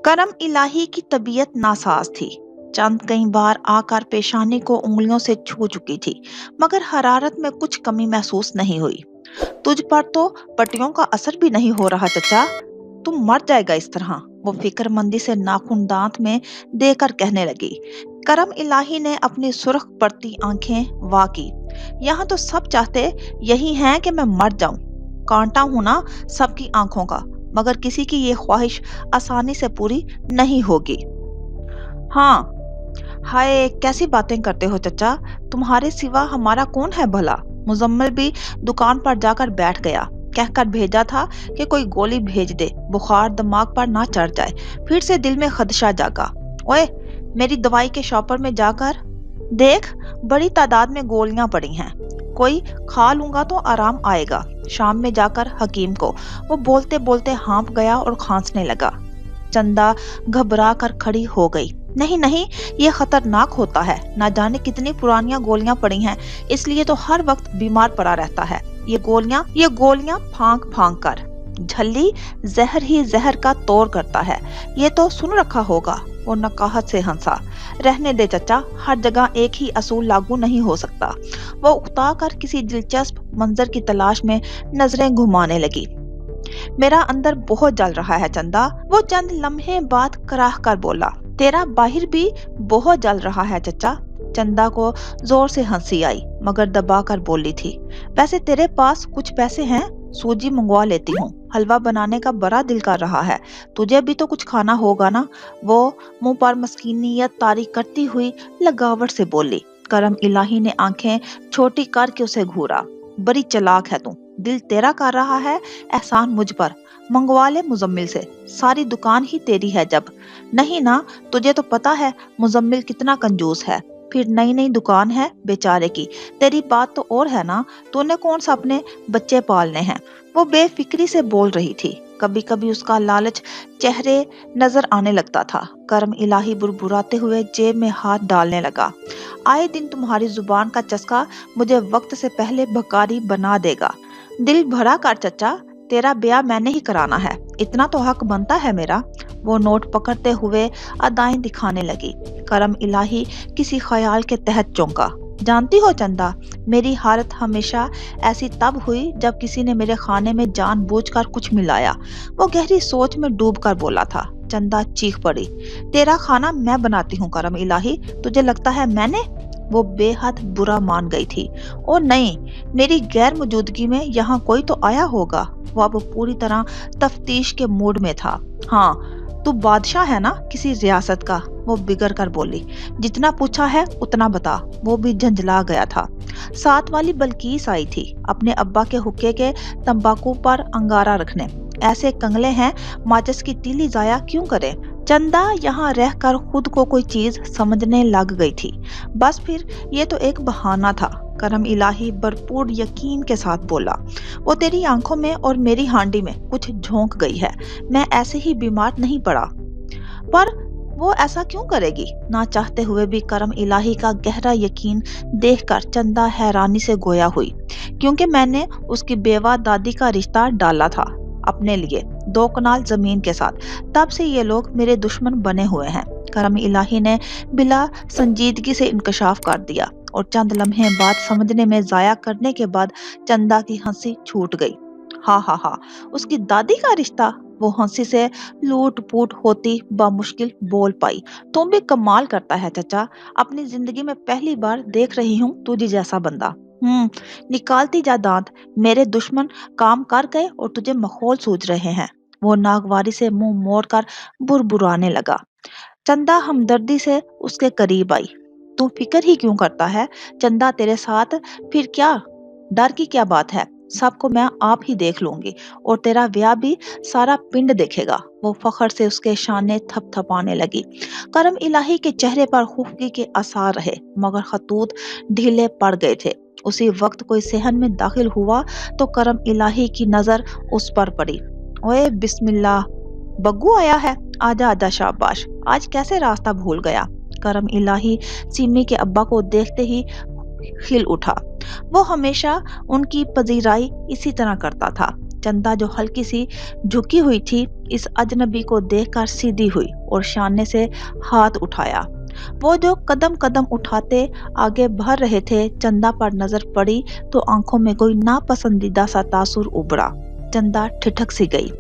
करम इलाही की तबीयत नासाज थी। चंद कई बार आकर पेशानी को उंगलियों से छू चुकी थी, मगर हरारत में कुछ कमी महसूस नहीं हुई। तुझ पर तो पट्टियों का असर भी नहीं हो रहा चचा, तुम मर जाएगा इस तरह। वो फिक्रमंदी से नाखून दांत में देकर कहने लगी। करम इलाही ने अपनी सुर्ख पड़ती आंखें वाह की। यहाँ तो सब चाहते यही हैं कि मैं मर जाऊं। कांटा हूं ना सबकी आंखों का, मगर किसी की ये ख्वाहिश आसानी से पूरी नहीं होगी। हाँ, हाय कैसी बातें करते हो चचा, तुम्हारे सिवा हमारा कौन है भला। मुजम्मिल भी दुकान पर जाकर बैठ गया। कहकर भेजा था कि कोई गोली भेज दे, बुखार दिमाग पर ना चढ़ जाए। फिर से दिल में खदशा जागा। ओए, मेरी दवाई के शॉपर में जाकर देख, बड़ी तादाद में गोलियां पड़ी हैं, कोई खा लूंगा तो आराम आएगा शाम में जाकर हकीम को। वो बोलते बोलते हाँफ गया और खांसने लगा। चंदा घबरा कर खड़ी हो गई। नहीं नहीं, ये खतरनाक होता है, ना जाने कितनी पुरानियां गोलियां पड़ी हैं, इसलिए तो हर वक्त बीमार पड़ा रहता है। ये गोलियां फांक फांक कर झल्ली जहर ही जहर का तौर करता है, ये तो सुन रखा होगा। वो नकाहत से हंसा। रहने दे चचा, हर जगह एक ही असूल लागू नहीं हो सकता। वो उकता कर किसी दिलचस्प मंजर की तलाश में नजरें घुमाने लगी। मेरा अंदर बहुत जल रहा है चंदा, वो चंद लम्हे बाद कराह कर बोला। तेरा बाहिर भी बहुत जल रहा है चचा। चंदा को जोर से हंसी आई, मगर दबा कर बोली थी। वैसे तेरे पास कुछ पैसे हैं, सूजी मंगवा लेती हूँ, हलवा बनाने का बड़ा दिल कर रहा है, तुझे भी तो कुछ खाना होगा ना। वो मुंह पर मस्कीनियत तारी करती हुई लगावट से बोली। करम इलाही ने आंखें छोटी करके उसे घूरा। बड़ी चालाक है तू, दिल तेरा कर रहा है, एहसान मुझ पर। मंगवा ले मुजम्मिल से, सारी दुकान ही तेरी है जब। नहीं ना, तुझे तो पता है मुजम्मिल कितना कंजूस है, फिर नई नई दुकान है बेचारे की। तेरी बात तो और है ना, तूने कौन सा अपने बच्चे पालने हैं। वो बेफिक्री से बोल रही थी। कभी कभी उसका लालच चेहरे नजर आने लगता था। करम इलाही बुरबुराते हुए जेब में हाथ डालने लगा। आए दिन तुम्हारी जुबान का चस्का मुझे वक्त से पहले भकारी बना देगा। दिल भरा कर चचा, तेरा ब्याह मैंने ही कराना है, इतना तो हक बनता है मेरा। वो नोट पकड़ते हुए अदाएं दिखाने लगी। करम इलाही किसी ख्याल के तहत चौंका। जानती हो चंदा, मेरी हालत हमेशा ऐसी तब हुई जब किसी ने मेरे खाने में जानबूझकर कुछ मिलाया। वो गहरी सोच में डूब कर बोला था। चंदा चीख पड़ी। तेरा खाना मैं बनाती हूँ करम इलाही, तुझे लगता है मैंने। वो बेहद बुरा मान गई थी। ओ नहीं, मेरी गैर मौजूदगी में यहाँ कोई तो आया होगा। वो अब पूरी तरह तफ्तीश के मूड में था। हाँ, तू बादशाह है ना किसी रियासत का, वो बिगड़ कर बोली। जितना पूछा है उतना बता। वो भी झंझला गया था। साथ वाली बल्कीस आई थी अपने अब्बा के हुक्के के तंबाकू पर अंगारा रखने। ऐसे कंगले हैं, माचिस की तीली जाया क्यों करें। चंदा यहाँ रहकर खुद को कोई चीज समझने लग गई थी। बस फिर ये तो एक बहाना था, करम इलाही भरपूर यकीन के साथ बोला। वो तेरी आंखों में और मेरी हांडी में कुछ झोंक गई है, मैं ऐसे ही बीमार नहीं पड़ा। पर वो ऐसा क्यों करेगी। ना चाहते हुए भी करम इलाही का गहरा यकीन देखकर चंदा हैरानी से गोया हुई। क्योंकि मैंने उसकी बेवा दादी का रिश्ता डाला था अपने लिए 2 कनाल जमीन के साथ, तब से ये लोग मेरे दुश्मन बने हुए हैं। करम इलाही ने बिला संजीदगी से इंकशाफ कर दिया और चंद लम्हे बाद समझने में जाया करने के बाद चंदा की हंसी छूट गई। हा हा हा, उसकी दादी का रिश्ता। वो हंसी से लूट पूट होती बामुश्किल बोल पाई। तुम भी कमाल करता है चचा, अपनी जिंदगी में पहली बार देख रही हूँ तुझे जैसा बंदा। निकालती जा दांत, मेरे दुश्मन काम कर गए और तुझे मखौल सूझ रहे हैं। वो नागवारी से मुंह मोड़कर बुरबुराने लगा। चंदा हमदर्दी से उसके करीब आई। तू फिक्र ही क्यों करता है चंदा, तेरे साथ फिर क्या डर की क्या बात है। सबको मैं आप ही देख लूंगी और तेरा ब्याह भी सारा पिंड देखेगा। वो फखर से उसके शाने थपथपाने लगी। करम इलाही के चेहरे पर खुफगी के आसार रहे, मगर खतूत ढीले पड़ गए थे। उसी वक्त कोई सहन में दाखिल हुआ तो करम इलाही की नजर उस पर पड़ी। ओए बिस्मिल्लाह, बग्गू आया है, आजा आजा शाबाश, आज कैसे रास्ता भूल गया। करम इलाही सिमी के अब्बा को देखते ही खिल उठा। वो हमेशा उनकी पजीराई इसी तरह करता था। चंदा जो हल्की सी झुकी हुई थी, इस अजनबी को देखकर सीधी हुई और शाने से हाथ उठाया। वो जो कदम कदम उठाते आगे बढ़ रहे थे, चंदा पर नजर पड़ी तो आंखों में कोई नापसंदीदा सा तासुर उभरा। चंदा ठिठक सी गई।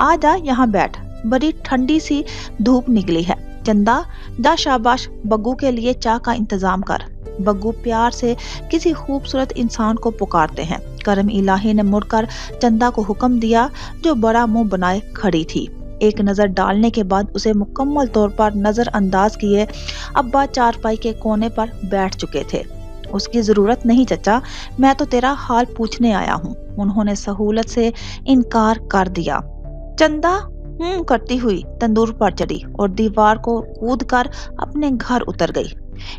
आ जा यहाँ बैठ, बड़ी ठंडी सी धूप निकली है। चंदा जा शाबाश, बग्गू के लिए चाय का इंतजाम कर। बग्गू प्यार से किसी खूबसूरत इंसान को पुकारते हैं। करम इलाही ने मुड़कर चंदा को हुक्म दिया, जो बड़ा मुंह बनाए खड़ी थी। एक नजर डालने के बाद उसे मुकम्मल तौर पर नजरअंदाज किए अब्बा चारपाई के कोने पर बैठ चुके थे। उसकी जरूरत नहीं चचा, मैं तो तेरा हाल पूछने आया हूँ। उन्होंने सहूलत से इनकार कर दिया। चंदा करती हुई तंदूर पर चढ़ी और दीवार को कूदकर अपने घर उतर गई।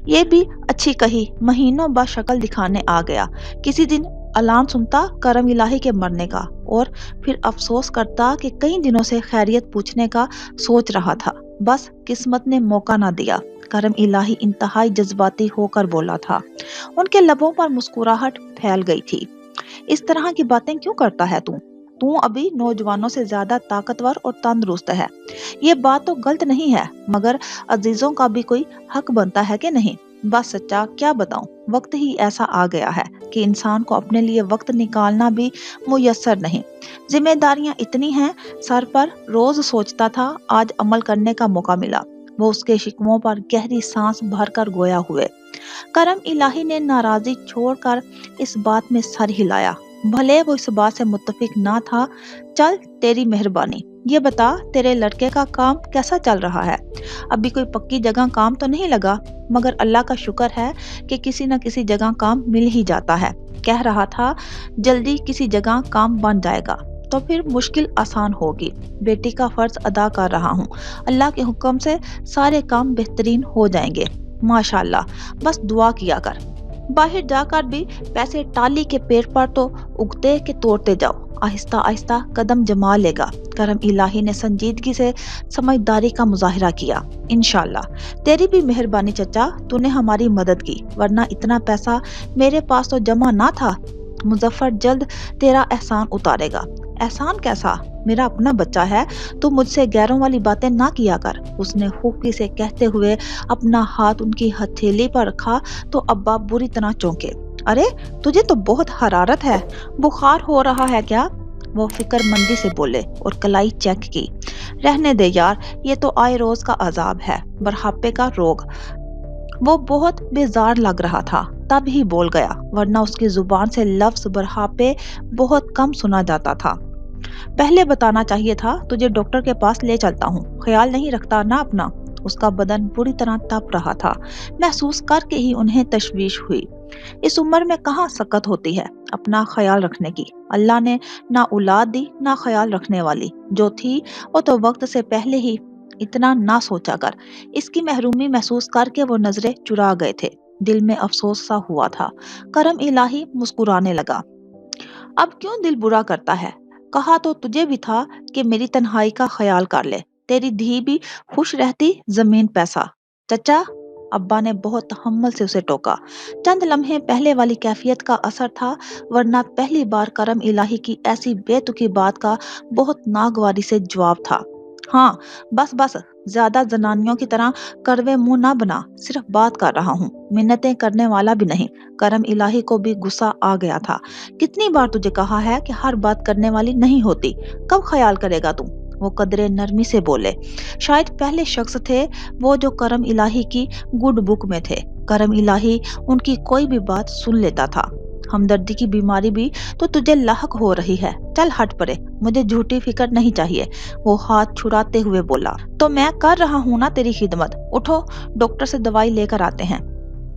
ये भी अच्छी कही, महीनों बाद शक्ल दिखाने आ गया। किसी दिन अलान सुनता करम इलाही के मरने का और फिर अफसोस करता कि कई दिनों से खैरियत पूछने का सोच रहा था, बस किस्मत ने मौका ना दिया। करम इलाही इंतहाई जज्बाती होकर बोला था। उनके लबों पर मुस्कुराहट फैल गई थी। इस तरह की बातें क्यों करता है तू? तू अभी नौजवानों से ज्यादा ताकतवर और तंदुरुस्त है। ये बात तो गलत नहीं है, मगर अजीजों का भी कोई हक बनता है कि नहीं? बस सच्चा क्या बताऊं, वक्त ही ऐसा आ गया है कि इंसान को अपने लिए वक्त निकालना भी मुयस्सर नहीं। जिम्मेदारियां इतनी हैं सर पर, रोज सोचता था आज अमल करने का मौका मिला। वो उसके शिकवों पर गहरी सांस भरकर गोया हुए। करम इलाही ने नाराजगी छोड़कर इस बात में सर हिलाया। भले वो इस बात से मुत्तफिक ना था। चल तेरी मेहरबानी, ये बता तेरे लड़के का काम कैसा चल रहा है? अभी कोई पक्की जगह काम तो नहीं लगा? मगर अल्लाह का शुक्र है कि किसी न किसी जगह काम मिल ही जाता है। कह रहा था जल्दी किसी जगह काम बन जाएगा तो फिर मुश्किल आसान होगी। बेटी का फर्ज अदा कर रहा हूँ, अल्लाह के हुक्म से सारे काम बेहतरीन हो जाएंगे माशाल्लाह, बस दुआ किया कर। बाहर जाकर भी पैसे टाली के पेड़ पर तो उगते के तोड़ते जाओ, आहिस्ता आहिस्ता कदम जमा लेगा। करम इलाही ने संजीदगी से समझदारी का मुजाहिरा किया। इंशाल्लाह तेरी भी मेहरबानी चचा, तूने हमारी मदद की, वरना इतना पैसा मेरे पास तो जमा ना था। मुजफ्फर जल्द तेरा एहसान उतारेगा। एहसान कैसा? मेरा अपना बच्चा है, तू मुझसे गैरों वाली बातें ना किया कर। उसने खूबी से कहते हुए अपना हाथ उनकी हथेली पर रखा तो अब्बा बुरी तरह चौंके। अरे तुझे तो बहुत हरारत है, बुखार हो रहा है क्या? वो फिक्रमंदी से बोले और कलाई चेक की। रहने दे यार, ये तो आए रोज का अजाब है, बुढ़ापे का रोग। वो बहुत बेजार लग रहा था, तब ही बोल गया, वरना उसकी जुबान से लफ्ज बुढ़ापे बहुत कम सुना जाता था। पहले बताना चाहिए था, तुझे डॉक्टर के पास ले चलता हूँ। ख्याल नहीं रखता ना अपना? उसका बदन बुरी तरह तप रहा था। महसूस करके ही उन्हें तशवीश हुई। इस उम्र में कहाँ सकत होती है अपना ख्याल रखने की। अल्लाह ने ना औलाद दी ना ख्याल रखने वाली, जो थी वो तो वक्त से पहले ही। इतना ना सोचा कर। इसकी महरूमी महसूस करके वो नजरें चुरा गए थे। दिल में अफसोस सा हुआ था। करम इलाही मुस्कुराने लगा। अब क्यों दिल बुरा करता है? कहा तो तुझे भी था कि मेरी तन्हाई का ख्याल कर ले, तेरी धी भी खुश रहती, जमीन पैसा। चचा, अब्बा ने बहुत तहम्मुल से उसे टोका। चंद लम्हे पहले वाली कैफियत का असर था, वरना पहली बार करम इलाही की ऐसी बेतुकी बात का बहुत नागवारी से जवाब था। हाँ बस बस, ज्यादा जनानियों की तरह कड़वे मुंह ना बना, सिर्फ बात कर रहा हूँ, मिन्नतें करने वाला भी नहीं। करम इलाही को भी गुस्सा आ गया था। कितनी बार तुझे कहा है कि हर बात करने वाली नहीं होती, कब ख्याल करेगा तू? वो कदरे नरमी से बोले। शायद पहले शख्स थे वो जो करम इलाही की गुड बुक में थे। करम इलाही उनकी कोई भी बात सुन लेता था। हमदर्दी की बीमारी भी तो तुझे लाहक हो रही है, चल हट परे, मुझे झूठी फिक्र नहीं चाहिए। वो हाथ छुड़ाते हुए बोला। तो मैं कर रहा हूँ ना तेरी खिदमत, उठो डॉक्टर से दवाई लेकर आते हैं।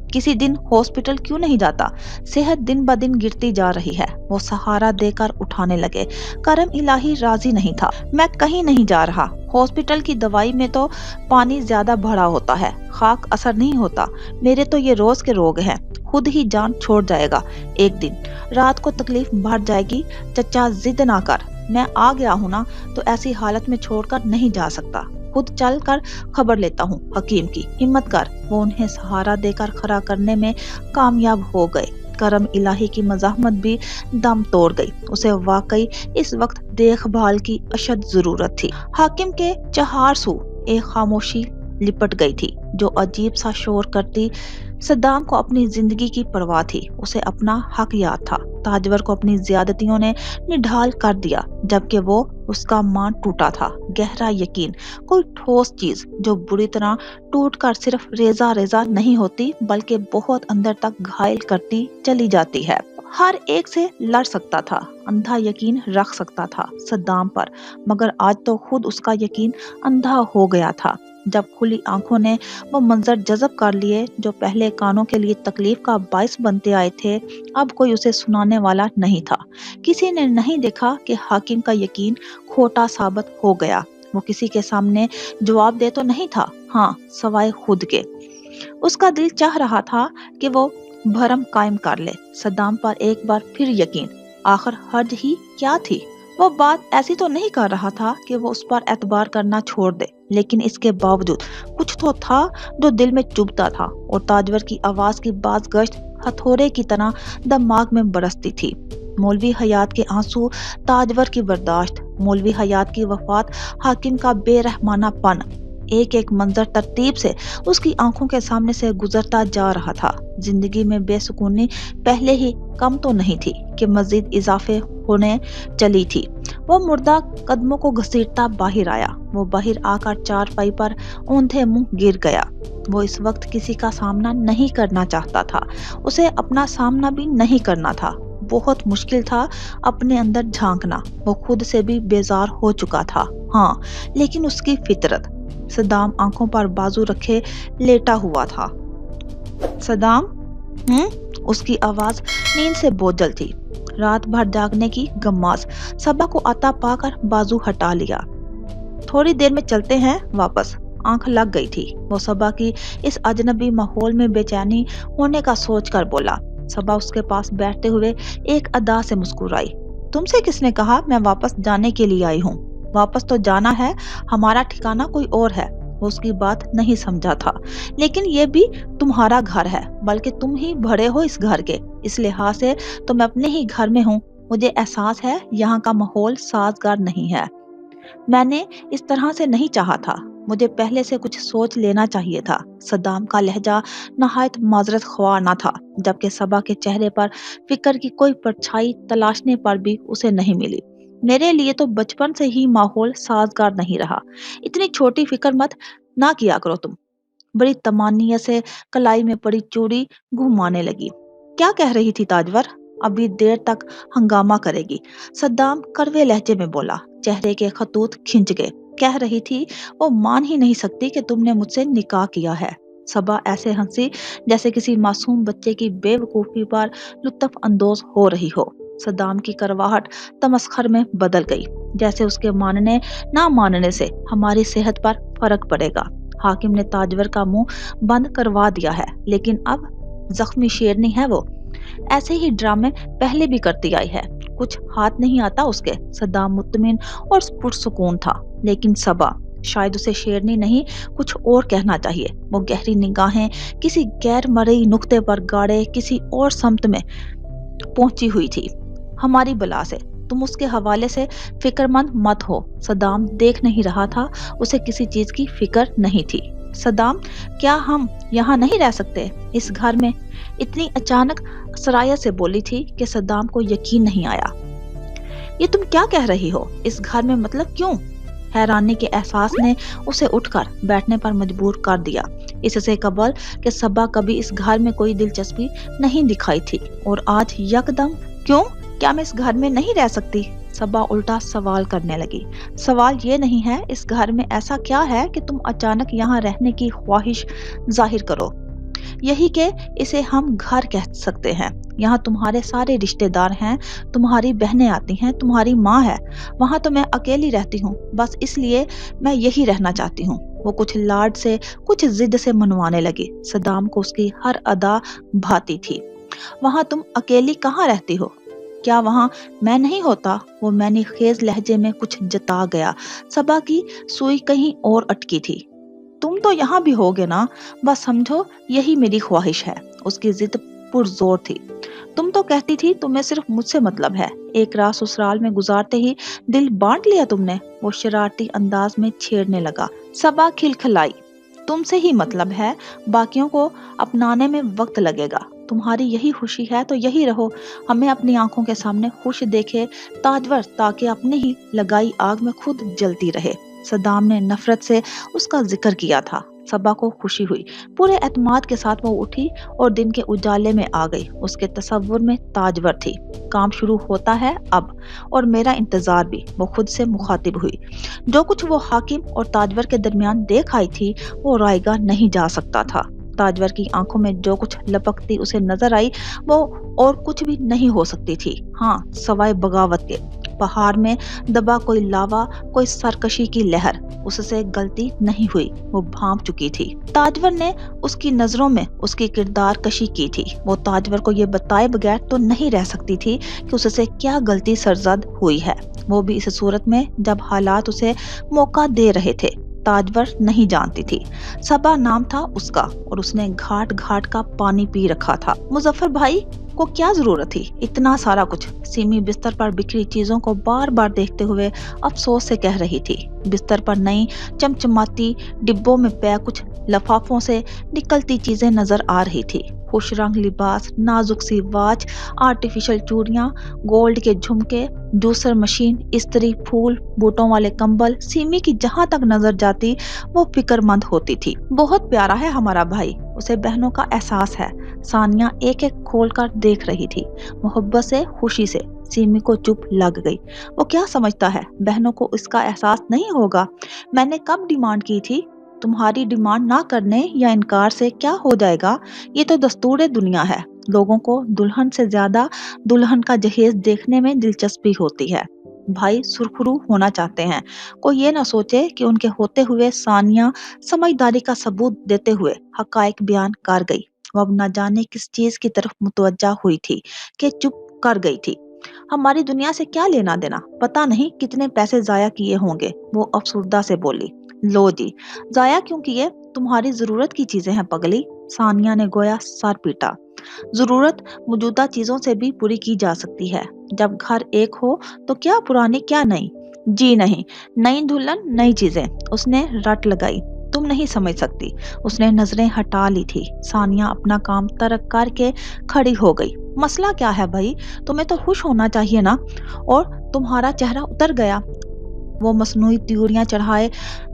किसी दिन हॉस्पिटल क्यों नहीं जाता? सेहत दिन ब दिन गिरती जा रही है। वो सहारा देकर उठाने लगे। करम इलाही राजी नहीं था। मैं कहीं नहीं जा रहा, हॉस्पिटल की दवाई में तो पानी ज्यादा भरा होता है, खाक असर नहीं होता। मेरे तो ये रोज के रोग हैं, खुद ही जान छोड़ जाएगा एक दिन, रात को तकलीफ बढ़ जाएगी। चचा जिद ना कर, मैं आ गया हूँ ना, तो ऐसी हालत में छोड़कर नहीं जा सकता। खुद चल कर खबर लेता हूँ हकीम की, हिम्मत कर। वो उन्हें सहारा देकर खड़ा करने में कामयाब हो गए। کرم الہی کی مزاحمت بھی دم توڑ گئی۔ اسے واقعی اس وقت دیکھ بھال کی اشد ضرورت تھی۔ حاکم کے چہار سو ایک خاموشی لپٹ گئی تھی جو عجیب سا شور کرتی۔ صدام کو اپنی زندگی کی پرواہ تھی، اسے اپنا حق یاد تھا۔ تاجور کو اپنی زیادتیوں نے نڈھال کر دیا جبکہ وہ اس کا مان ٹوٹا تھا۔ گہرا یقین، کوئی ٹھوس چیز جو بری طرح ٹوٹ کر صرف ریزہ ریزہ نہیں ہوتی بلکہ بہت اندر تک گھائل کرتی چلی جاتی ہے۔ ہر ایک سے لڑ سکتا تھا، اندھا یقین رکھ سکتا تھا صدام پر، مگر آج تو خود اس کا یقین اندھا ہو گیا تھا جب کھلی آنکھوں نے وہ منظر جذب کر لیے جو پہلے کانوں کے لیے تکلیف کا باعث بنتے آئے تھے۔ اب کوئی اسے سنانے والا نہیں تھا۔ کسی نے نہیں دیکھا کہ حاکم کا یقین کھوٹا ثابت ہو گیا۔ وہ کسی کے سامنے جواب دے تو نہیں تھا، ہاں سوائے خود کے۔ اس کا دل چاہ رہا تھا کہ وہ بھرم قائم کر لے صدام پر ایک بار پھر یقین۔ آخر حرج ہی کیا تھی؟ وہ بات ایسی تو نہیں کر رہا تھا کہ وہ اس پر اعتبار کرنا چھوڑ دے، لیکن اس کے باوجود کچھ تو تھا جو دل میں چبھتا تھا اور تاجور کی آواز کی باز گشت ہتھوڑے کی طرح دماغ میں برستی تھی۔ مولوی حیات کے آنسو، تاجور کی برداشت، مولوی حیات کی وفات، حاکم کا بے رحمانہ پن، ایک ایک منظر ترتیب سے اس کی آنکھوں کے سامنے سے گزرتا جا رہا تھا۔ زندگی میں بے سکونی پہلے ہی کم تو نہیں تھی کہ مزید اضافے ہونے چلی تھی۔ وہ مردہ قدموں کو گھسیٹتا باہر آیا۔ وہ باہر آ کر چارپائی پر اوندھے منہ گر گیا۔ وہ اس وقت کسی کا سامنا نہیں کرنا چاہتا تھا، اسے اپنا سامنا بھی نہیں کرنا تھا۔ بہت مشکل تھا اپنے اندر جھانکنا۔ وہ خود سے بھی بیزار ہو چکا تھا، ہاں، لیکن اس کی فطرت۔ صدام آنکھوں پر بازو رکھے لیٹا ہوا تھا۔ صدام، اس کی آواز نیند سے بوجھل تھی، رات بھر جاگنے کی غماز۔ صبا کو عطا پا کر بازو ہٹا لیا۔ تھوڑی دیر میں چلتے ہیں واپس۔ آنکھ لگ گئی تھی۔ وہ صبا کی اس اجنبی ماحول میں بے چینی ہونے کا سوچ کر بولا۔ صبا اس کے پاس بیٹھتے ہوئے ایک ادا سے مسکرائی۔ تم سے کس نے کہا میں واپس جانے کے لیے آئی ہوں؟ واپس تو جانا ہے، ہمارا ٹھکانہ کوئی اور ہے۔ وہ اس کی بات نہیں سمجھا تھا، لیکن یہ بھی تمہارا گھر ہے، بلکہ تم ہی بڑے ہو اس گھر کے، اس لحاظ سے تو میں اپنے ہی گھر میں ہوں۔ مجھے احساس ہے یہاں کا ماحول سازگار نہیں ہے۔ میں نے اس طرح سے نہیں چاہا تھا، مجھے پہلے سے کچھ سوچ لینا چاہیے تھا۔ صدام کا لہجہ نہایت معذرت خواہ نہ تھا، جبکہ صبا کے چہرے پر فکر کی کوئی پرچھائی تلاشنے پر بھی اسے نہیں ملی۔ میرے لیے تو بچپن سے ہی ماحول سازگار نہیں رہا۔ اتنی چھوٹی فکر مت نہ کیا کرو تم۔ بڑی تمانیت سے کلائی میں پڑی چوڑی گھمانے لگی۔ کیا کہہ رہی تھی تاجور؟ ابھی دیر تک ہنگامہ کرے گی، صدام کڑوے لہجے میں بولا۔ چہرے کے خطوط کھنچ گئے۔ کہہ رہی تھی وہ مان ہی نہیں سکتی کہ تم نے مجھ سے نکاح کیا ہے۔ صبا ایسے ہنسی جیسے کسی معصوم بچے کی بے وقوفی پر لطف اندوز ہو رہی ہو۔ صدام کی کرواہٹ تمسخر میں بدل گئی، جیسے اس کے ماننے نہ ماننے سے ہماری صحت پر فرق پڑے گا۔ حاکم نے تاجور کا منہ بند کروا دیا ہے، لیکن اب زخمی شیرنی ہے وہ۔ ایسے ہی ڈرامے پہلے بھی کرتی آئی ہے، کچھ ہاتھ نہیں آتا اس کے۔ صدام مطمئن اور پرسکون تھا، لیکن صبا شاید اسے شیرنی نہیں کچھ اور کہنا چاہیے۔ وہ گہری نگاہیں کسی غیر مرئی نقطے پر گاڑے کسی اور سمت میں پہنچی ہوئی تھی۔ ہماری بلا سے تم اس کے حوالے سے فکر مند مت ہو۔ صدام دیکھ نہیں رہا تھا، اسے کسی چیز کی فکر نہیں تھی۔ صدام، کیا ہم یہاں نہیں رہ سکتے اس گھر میں؟ اتنی اچانک سرایت سے بولی تھی کہ صدام کو یقین نہیں آیا۔ یہ تم کیا کہہ رہی ہو؟ اس گھر میں مطلب کیوں؟ حیرانی کے احساس نے اسے اٹھ کر بیٹھنے پر مجبور کر دیا۔ اس سے قبل کہ صبا کبھی اس گھر میں کوئی دلچسپی نہیں دکھائی تھی، اور آج یکدم کیوں؟ کیا میں اس گھر میں نہیں رہ سکتی؟ صبا الٹا سوال کرنے لگی۔ سوال یہ نہیں ہے، اس گھر میں ایسا کیا ہے کہ تم اچانک یہاں رہنے کی خواہش ظاہر کرو؟ یہی کہ اسے ہم گھر کہہ سکتے ہیں۔ یہاں تمہارے سارے رشتے دار ہیں، تمہاری بہنیں آتی ہیں، تمہاری ماں ہے۔ وہاں تو میں اکیلی رہتی ہوں، بس اس لیے میں یہی رہنا چاہتی ہوں۔ وہ کچھ لاڈ سے کچھ ضد سے منوانے لگی۔ صدام کو اس کی ہر ادا بھاتی تھی۔ وہاں تم اکیلی کہاں رہتی ہو؟ کیا وہاں میں نہیں ہوتا؟ وہ معنی خیز لہجے میں کچھ جتا گیا۔ صبا کی سوئی کہیں اور اٹکی تھی۔ تم تو یہاں بھی ہوگے نا، بس سمجھو یہی میری خواہش ہے۔ اس کی ضد पुरजोर थी। तुम तो कहती थी तुम्हें सिर्फ मुझसे मतलब है, एक रात ससुराल में गुजारते ही दिल बांट लिया तुमने, वो शरारती अंदाज में छेड़ने लगा। सबा खिलखिलाई, तुमसे ही मतलब है, बाकियों को अपनाने में वक्त लगेगा। तुम्हारी यही खुशी है तो यही रहो, हमें अपनी आंखों के सामने खुश देखे ताजवर, ताकि अपने ही लगाई आग में खुद जलती रहे। सद्दाम ने नफरत से उसका जिक्र किया था। सबा को खुशी हुई, पूरे एतमाद के साथ वो उठी और दिन के उजाले में आ गई। उसके तसव्वुर में ताजवर थी, काम शुरू होता है अब, और मेरा इंतजार भी। वो खुद से मुखातिब हुई, जो कुछ वो हाकिम और ताजवर के दरमियान देख आई थी वो रायगा नहीं जा सकता था। ताजवर की आंखों में जो कुछ लपकती उसे नजर आई वो और कुछ भी नहीं हो सकती थी, हाँ सवाए बगावत के। पहाड़ में दबा कोई लावा, कोई सरकशी की लहर उससे गलती नहीं हुई, वो भांप चुकी थी। ताजवर ने उसकी नजरों में उसकी किरदार कशी की थी। वो ताजवर को ये बताए बगैर तो नहीं रह सकती थी कि उससे क्या गलती सरजद हुई है, वो भी इस सूरत में जब हालात उसे मौका दे रहे थे। ताजवर नहीं जानती थी, सबा नाम था उसका, और उसने घाट घाट का पानी पी रखा था। मुजफ्फर भाई को क्या जरूरत थी इतना सारा कुछ? सीमी बिस्तर पर बिखरी चीजों को बार बार देखते हुए अफसोस से कह रही थी। बिस्तर पर नई चमचमाती डिब्बों में पैक कुछ लफाफों से निकलती चीजें नजर आ रही थी। खुश रंग लिबास, नाजुक सी वाच, आर्टिफिशियल चूड़ियां, गोल्ड के झुमके, जूसर मशीन, इस्त्री, फूल, बूटों वाले कंबल। सीमी की जहां तक नजर जाती वो फिक्रमंद होती थी। बहुत प्यारा है हमारा भाई, उसे बहनों का एहसास है। सानिया एक एक खोल कर देख रही थी, मोहब्बत से, खुशी से। सीमी को चुप लग गई। वो क्या समझता है, बहनों को इसका एहसास नहीं होगा? मैंने कब डिमांड की थी? तुम्हारी डिमांड ना करने या इनकार से क्या हो जाएगा? ये तो दस्तूर दुनिया है। लोगों को दुल्हन से ज्यादा दुल्हन का जहेज देखने में दिलचस्पी होती है। भाई सुरखरू होना चाहते हैं, कोई ये ना सोचे कि उनके होते हुए। सानिया समझदारी का सबूत देते हुए हकायक बयान कर गई। वो अब न जाने किस चीज की तरफ मुतवज्जा हुई थी कि चुप कर गई थी। हमारी दुनिया से क्या लेना देना, पता नहीं कितने पैसे जाया किए होंगे, वो अफसुर्दा से बोली। लो जी, जाया क्यों किए, तुम्हारी जरूरत की चीजें हैं पगली। सानिया ने गोया सर पीटा। जरूरत मौजूदा चीजों से भी पूरी की जा सकती है। जब घर एक हो तो क्या पुरानी क्या नई? जी नहीं, नई दुल्हन नई चीजें, उसने रट लगाई। तुम नहीं समझ सकती। उसने नजरें हटा ली थी। सानिया अपना काम तर्क करके खड़ी हो गई। मसला क्या है भाई, तुम्हें तो खुश होना चाहिए ना, और तुम्हारा चेहरा उतर गया। वो मसनूई त्यूरियां चढ़ाए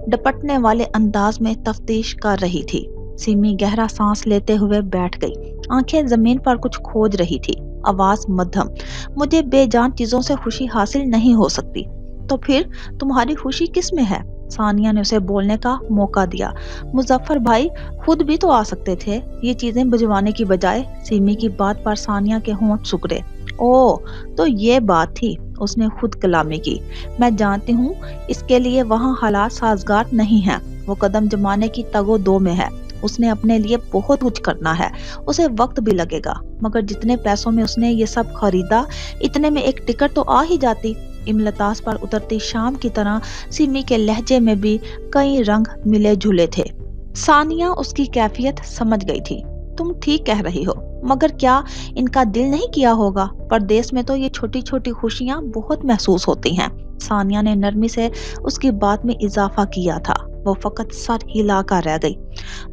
डपटने वाले अंदाज में तफ्तीश कर रही थी। सिमी गहरा सांस लेते हुए बैठ गई, आंखें जमीन पर कुछ खोज रही थी। आवाज मध्यम, मुझे बेजान चीजों से खुशी हासिल नहीं हो सकती। तो फिर तुम्हारी खुशी किस में है? सानिया ने उसे बोलने का मौका दिया। मुजफ्फर भाई खुद भी तो आ सकते थे, ये चीजें भिजवाने की बजाय। सिमी की बात पर सानिया के होंठ सुकड़े। ओ, तो ये बात थी, उसने खुद कलामी की। मैं जानती हूँ इसके लिए वहाँ हालात साजगार नहीं है। वो कदम जमाने की तगो दो में है। उसने अपने लिए बहुत कुछ करना है, उसे वक्त भी लगेगा। मगर जितने पैसों में उसने ये सब खरीदा, इतने में एक टिकट तो आ ही जाती। इमलतास पर उतरती शाम की तरह सिमी के लहजे में भी कई रंग मिले जुले थे। सानिया उसकी कैफियत समझ गई थी। तुम ठीक कह रही हो, मगर क्या इनका दिल नहीं किया होगा? परदेश में तो ये छोटी छोटी खुशियां बहुत महसूस होती हैं। सानिया ने नरमी से उसकी बात में इजाफा किया था। वो फकत सर हिला कर रह गई।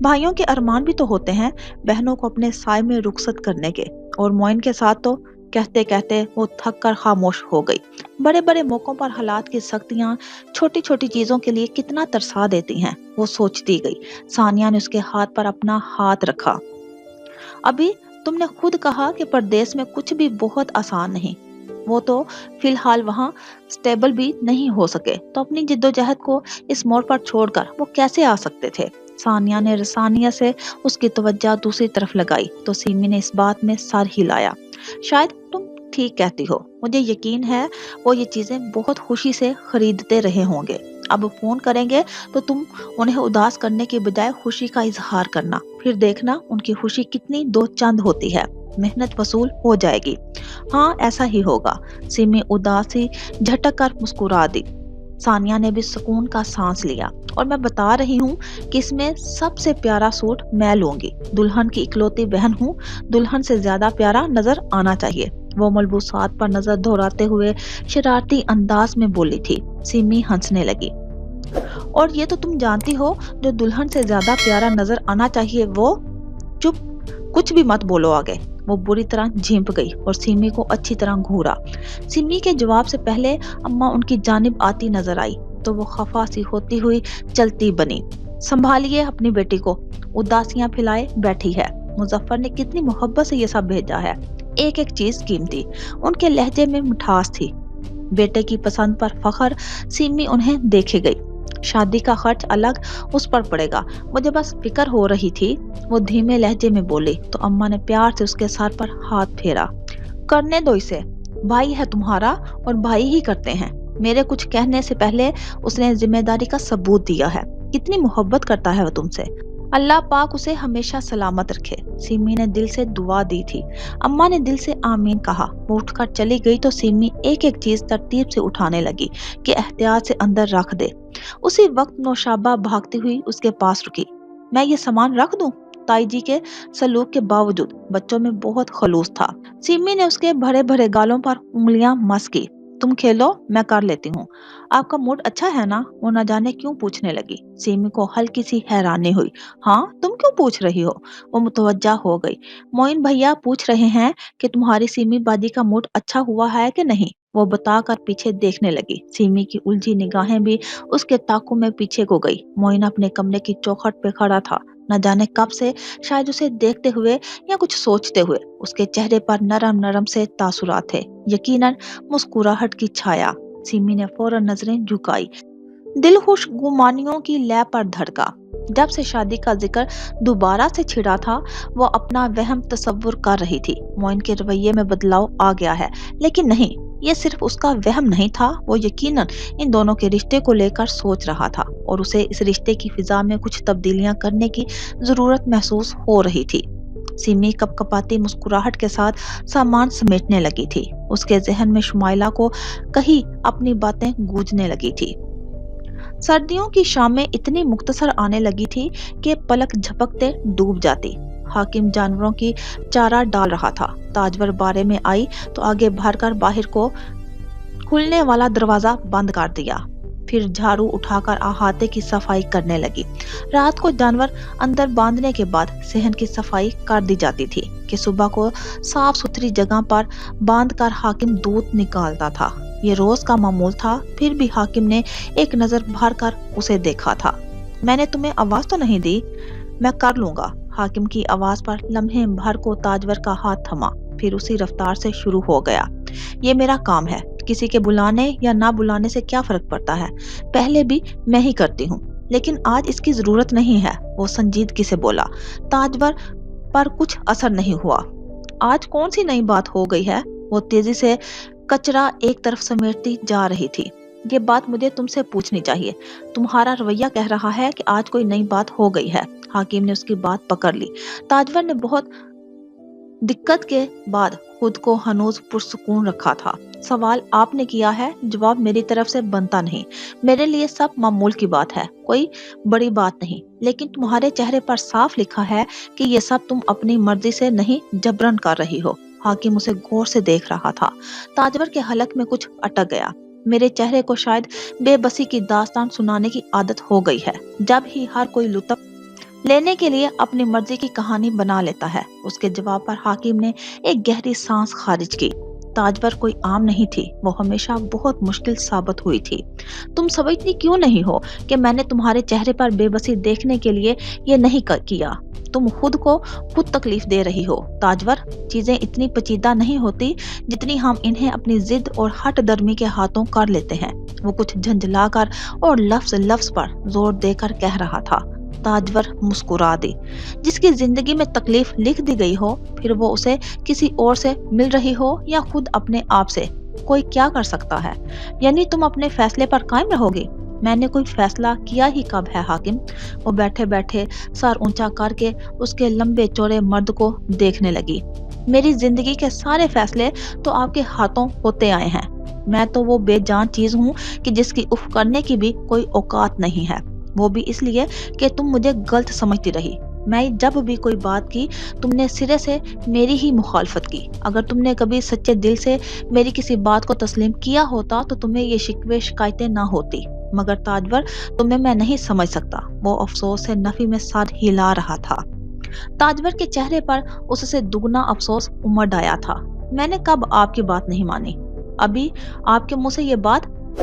भाइयों के अरमान भी तो होते हैं, बहनों को अपने साय में रुखसत करने के। और मोइन के साथ तो कहते कहते वो थक कर खामोश हो गई। बड़े बड़े मौकों पर हालात की सख्तियां छोटी छोटी चीजों के लिए कितना तरसा देती हैं, वो सोचती गई। सानिया ने उसके हाथ पर अपना हाथ रखा। अभी तुमने खुद कहा कि परदेश में कुछ भी बहुत आसान नहीं। वो तो फिलहाल वहाँ स्टेबल भी नहीं हो सके, तो अपनी जिद्दोजहद को इस मोड़ पर छोड़कर वो कैसे आ सकते थे? सानिया ने रसानिया से उसकी तवज्जो दूसरी तरफ लगाई तो सीमी ने इस बात में सर हिलाया। शायद तुम ठीक कहती हो, मुझे यकीन है वो ये चीजें बहुत खुशी से खरीदते रहे होंगे। अब फोन करेंगे तो तुम उन्हें उदास करने के बजाय खुशी का इजहार करना, फिर देखना उनकी खुशी कितनी दो चंद होती है। मेहनत वसूल हो जाएगी। हाँ ऐसा ही होगा। सिमी उदासी झटक कर मुस्कुरा दी। सानिया ने भी सुकून का सांस लिया। और मैं बता रही हूँ कि इसमें सबसे प्यारा सूट मैं लूंगी। दुल्हन की इकलौती बहन हूँ, दुल्हन से ज्यादा प्यारा नजर आना चाहिए। वो मलबूसात पर नजर दोहराते हुए शरारती अंदाज में बोली थी। सिमी हंसने लगी। और ये तो तुम जानती हो, जो दुल्हन से ज्यादा प्यारा नजर आना चाहिए वो। चुप, कुछ भी मत बोलो आगे। वो बुरी तरह झिंप गई और सिमी को अच्छी तरह घूरा। सिमी के जवाब से पहले अम्मा उनकी जानिब आती नजर आई तो वो खफा सी होती हुई चलती बनी। संभालिए अपनी बेटी को, उदासियां फैलाए बैठी है। मुजफ्फर ने कितनी मोहब्बत से ये सब भेजा है। एक एक चीज कीमती। उनके लहजे में मिठास थी। बेटे की पसंद पर फखर। सिमी उन्हें देखे गई। शादी का खर्च अलग उस पर पड़ेगा, मुझे बस फिक्र हो रही थी। वो धीमे लहजे में बोली तो अम्मा ने प्यार से उसके सर पर हाथ फेरा। करने दो इसे, भाई है तुम्हारा और भाई ही करते हैं। मेरे कुछ कहने से पहले उसने जिम्मेदारी का सबूत दिया है। कितनी मोहब्बत करता है वो तुमसे। अल्लाह पाक उसे हमेशा सलामत रखे। सिमी ने दिल से दुआ दी थी। अम्मा ने दिल से आमीन कहा। वो उठकर चली गई तो सिमी एक एक चीज तरतीब से उठाने लगी कि एहतियात से अंदर रख दे। उसी वक्त नौशाबा भागती हुई उसके पास रुकी। मैं ये सामान रख दूं? ताई जी के सलूक के बावजूद बच्चों में बहुत खलूस था। सिमी ने उसके भरे भरे गालों पर उंगलियां मस की। तुम खेलो, मैं कर लेती हूँ। आपका मूड अच्छा है ना? वो न जाने क्यों पूछने लगी। सिमी को हल्की सी हैरानी हुई। हाँ, तुम क्यों पूछ रही हो? वो मुतवज्जा हो गई। मोइन भैया पूछ रहे हैं कि तुम्हारी सिमी बाजी का मूड अच्छा हुआ है कि नहीं। वो बताकर पीछे देखने लगी। सिमी की उलझी निगाहें भी उसके ताकों में पीछे को गई। मोइन अपने कमरे की चौखट पे खड़ा था। न जाने कब से, शायद उसे देखते हुए या कुछ सोचते हुए उसके चेहरे पर नरम नरम से तासुरात थे। यकीनन मुस्कुराहट की छाया। सिमी ने फौरन नजरें झुकाई। दिल खुश गुमानियों की लय पर धड़का। जब से शादी का जिक्र दोबारा से छिड़ा था, वो अपना वहम तसव्वुर कर रही थी। मोइन के रवैये में बदलाव आ गया है, लेकिन नहीं, ये सिर्फ उसका वहम नहीं था। वो यकीनन इन दोनों के रिश्ते को लेकर सोच रहा था और उसे इस रिश्ते की फिजा में कुछ तब्दीलियां करने की जरूरत महसूस हो रही थी। सिमी कपकपाती मुस्कुराहट के साथ सामान समेटने लगी थी। उसके जहन में शुमाइला को कहीं अपनी बातें गूंजने लगी थी। सर्दियों की शामें इतनी मुख्तसर आने लगी थी कि पलक झपकते डूब जाती। हाकिम जानवरों की चारा डाल रहा था। ताजवर बारे में आई तो आगे भरकर बाहर को खुलने वाला दरवाजा बंद कर दिया। फिर झाड़ू उठाकर अहाते की सफाई करने लगी। रात को जानवर अंदर बांधने के बाद सहन की सफाई कर दी जाती थी कि सुबह को साफ सुथरी जगह पर बांधकर हाकिम दूध निकालता था। ये रोज का मामूल था। फिर भी हाकिम ने एक नजर भर कर उसे देखा था। मैंने तुम्हें आवाज तो नहीं दी? मैं कर लूंगा। हाकिम की आवाज पर लम्हे भर को ताजवर का हाथ थमा, फिर उसी रफ्तार से शुरू हो गया। ये मेरा काम है, किसी के बुलाने या ना बुलाने से क्या फर्क पड़ता है। पहले भी मैं ही करती हूँ, लेकिन आज इसकी जरूरत नहीं है। वो संजीदगी से बोला। ताजवर पर कुछ असर नहीं हुआ। आज कौन सी नई बात हो गई है? वो तेजी से कचरा एक तरफ समेटती जा रही थी। ये बात मुझे तुमसे पूछनी चाहिए। तुम्हारा रवैया कह रहा है कि आज कोई नई बात हो गई है। हाकिम ने उसकी बात पकड़ ली। ताजवर ने बहुत दिक्कत के बाद खुद को हनूज पुरसुकून रखा था। सवाल आपने किया है, जवाब मेरी तरफ से बनता नहीं। मेरे लिए सब मामूल की बात है, कोई बड़ी बात नहीं। लेकिन तुम्हारे चेहरे पर साफ लिखा है कि ये सब तुम अपनी मर्जी से नहीं, जबरन कर रही हो। हाकिम उसे गौर से देख रहा था। ताजवर के हलक में कुछ अटक गया। मेरे चेहरे को शायद बेबसी की दास्तान सुनाने की आदत हो गई है। जब ही हर कोई लुत्फ लेने के लिए अपनी मर्जी की कहानी बना लेता है। उसके जवाब पर हाकिम ने एक गहरी सांस खारिज की। ताजवर कोई आम नहीं थी, वो हमेशा बहुत मुश्किल साबित हुई थी। तुम समझती क्यों नहीं हो कि मैंने तुम्हारे चेहरे पर बेबसी देखने के लिए ये नहीं किया। तुम खुद को खुद तकलीफ दे रही हो। ताजवर, चीजें इतनी पेचीदा नहीं होती जितनी हम इन्हें अपनी जिद और हट दर्मी के हाथों कर लेते हैं। वो कुछ झंझलाकर और लफ्ज लफ्ज पर जोर देकर कह रहा था। ताजवर मुस्कुरा दी। जिसकी जिंदगी में तकलीफ लिख दी गई हो, फिर वो उसे किसी और से मिल रही हो या खुद अपने आप से, कोई क्या कर सकता है। यानी तुम अपने फैसले पर कायम रहोगी? मैंने कोई फैसला किया ही कब है हाकिम? वो बैठे बैठे सर ऊंचा करके उसके लंबे चौड़े मर्द को देखने लगी। मेरी जिंदगी के सारे फैसले तो आपके हाथों होते आए हैं। मैं तो वो बेजान चीज हूँ कि जिसकी उफ करने की भी कोई औकात नहीं है। وہ بھی اس لیے کہ تم مجھے غلط سمجھتی رہی۔ میں جب بھی کوئی بات کی تم نے سرے سے میری ہی مخالفت کی۔ اگر تم نے کبھی سچے دل سے میری کسی بات کو تسلیم کیا ہوتا تو تمہیں یہ شکوے شکایتیں نہ ہوتی، مگر تاجور تمہیں میں نہیں سمجھ سکتا۔ وہ افسوس سے نفی میں سر ہلا رہا تھا۔ تاجور کے چہرے پر اس سے دگنا افسوس امڈ آیا تھا۔ میں نے کب آپ کی بات نہیں مانی؟ ابھی آپ کے منہ سے یہ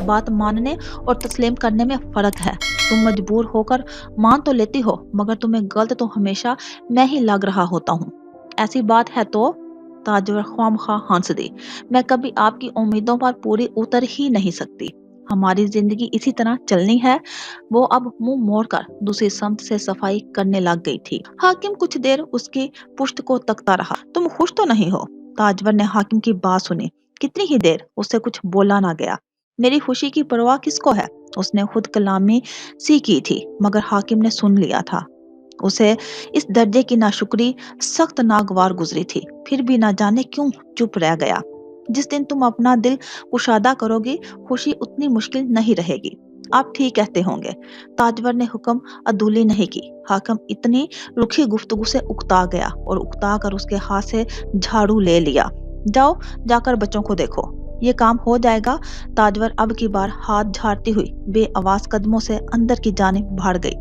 بات ماننے اور تسلیم کرنے میں فرق ہے۔ تم مجبور ہو کر مان تو لیتی ہو، مگر تمہیں غلط تو ہمیشہ میں ہی لگ رہا ہوتا ہوں۔ ایسی بات ہے تو تاجور خواہ ہنس دی۔ میں کبھی آپ کی امیدوں پر پوری اتر ہی نہیں سکتی۔ ہماری زندگی اسی طرح چلنی ہے۔ وہ اب منہ موڑ کر دوسری سمت سے صفائی کرنے لگ گئی تھی۔ حاکم کچھ دیر اس کی پشت کو تکتا رہا۔ تم خوش تو نہیں ہو؟ تاجور نے حاکم کی بات سنی۔ کتنی ہی دیر اس سے کچھ بولا نہ گیا۔ میری خوشی کی پرواہ کس کو ہے؟ اس نے خود کلامی سی کی تھی، مگر حاکم نے سن لیا تھا۔ اسے اس درجے کی ناشکری سخت ناگوار گزری تھی، پھر بھی نہ جانے کیوں چپ رہ گیا۔ جس دن تم اپنا دل کشادہ کرو گی، خوشی اتنی مشکل نہیں رہے گی۔ آپ ٹھیک کہتے ہوں گے۔ تاجور نے حکم عدولی نہیں کی۔ حاکم اتنی رکھی گفتگو سے اکتا گیا اور اکتا کر اس کے ہاتھ سے جھاڑو لے لیا۔ جاؤ، جا کر بچوں کو دیکھو، یہ کام ہو جائے گا۔ تاجور اب کی بار ہاتھ جھاڑتی ہوئی بے آواز قدموں سے اندر کی جانب بڑھ گئی۔